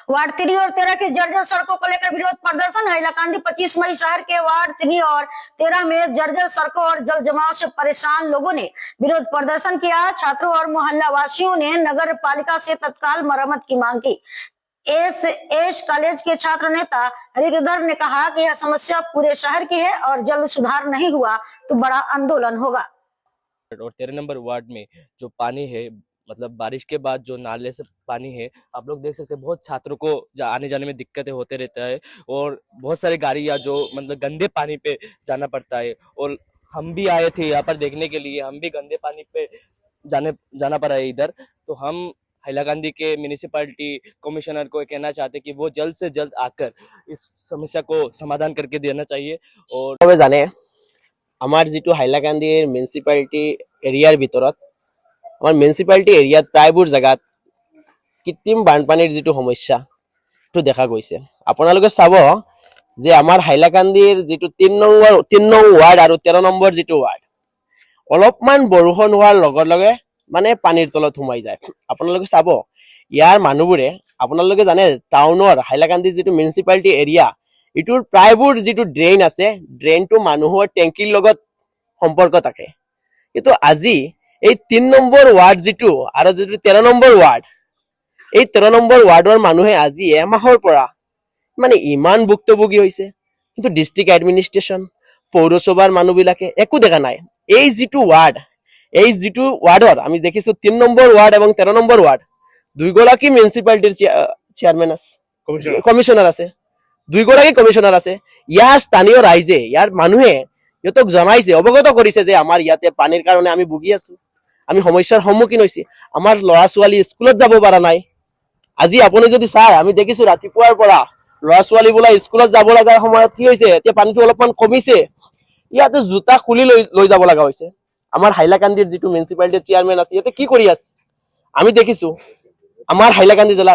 Ward 3 और 13 की जर्जर सड़कों को लेकर विरोध प्रदर्शन। हैलाकांदी 25 मई शहर के वार्ड 3 और 13 में जर्जर सड़कों और जल जमाव से परेशान लोगों ने विरोध प्रदर्शन किया। छात्रों और मोहल्ला वासियों ने नगर पालिका से तत्काल मरम्मत की मांग की। एस कॉलेज के छात्र नेता हरिदर ने कहा कि यह समस्या पूरे शहर की है और जल्द सुधार नहीं हुआ तो बड़ा आंदोलन होगा। और 13 नंबर वार्ड में जो पानी है, मतलब बारिश के बाद जो नाले से पानी है, आप लोग देख सकते हैं बहुत छात्रों को आने जाने में दिक्कतें होते रहता है और बहुत सारी गाड़ियां जो मतलब गंदे पानी पे जाना पड़ता है। और हम भी आए थे यहाँ पर देखने के लिए, हम भी गंदे पानी पे जाना पड़ा है इधर। तो हम हैलाकांदी के म्यूनिसिपैलिटी कमिश्नर को कहना चाहते कि वो जल्द से जल्द आकर इस समस्या को समाधान करके देना चाहिए। और जाने आमार जी हाइलाकांदी म्यूनिसिपैलिटी एरियार भितरत आमार म्यूनिसिपैलिटी एरियात प्रायबोर जगात कृत्रिम बानपानीर जी समस्या देखा गई। आपनालोके चाब जे आमार हाइलाकांदीर जी 3 नং वार्ड और 13 नम्बर जी वार्ड अलपमान बरषुण होवार लगे लगे माने पानीर तलत सोमाई जाए। आपनालोके चाब यार मानुहबोरे आपनालोके जाने टाउनर हाइलाकांदी जी म्यूनिसिपैलिटी एरिया इटुर प्रायबोर जी ड्रेन आछे, ड्रेन तो मानुहर टेंकिर लगत सम्पर्क थाके। किन्तु आजि এই 3 নম্বৰ वार्ड जी और जी 13 নম্বৰ वार्ड এই 13 নম্বৰ वार्डर मानुहे आजि एमाहर পৰা माने इमान भुक्तभोगी होइसे किन्तु डिस्ट्रिक्ट एडमिनिस्ट्रेशन पौरसभार मानुहबिलाके एकु देखा नाइ। এই যিটো वार्डर आमी देखिছো 3 নম্বৰ वार्ड और 13 নম্বৰ वार्ड दुइगराकी म्यूनिसिपैलिटीर चेयरमैन आछे, कमिशनार आछे, दुइगराकी कमिशनार आछे। यार स्थानीय राइजे यार मानुहे इहतक जनाइছে अवगत करिছে যে আমাৰ ইয়াতে পানীৰ কাৰণে আমি ভুগি আছো, আমি সমস্যাৰ সন্মুখীন হৈছি। আমাৰ ল'ৰা ছোৱালী স্কুলত যাব পৰা নাই। আজি আপুনি যদি চাই আমি দেখিছো ৰাতিপুৱাৰ পৰা ল'ৰা ছোৱালী বোলা স্কুলত যাব লগা সময়ত কি হৈছে, এতিয়া পানীটো অলপমান কমিছে, ইয়াতে জোতা খুলি লৈ যাব লগা হৈছে। আমাৰ হাইলাকান্দিৰ যিটো মিউনিচিপালিটিৰ চেয়াৰম্যান আছে ইয়াতে কি কৰি আছে আমি দেখিছো। আমাৰ হাইলাকান্দি জিলাৰ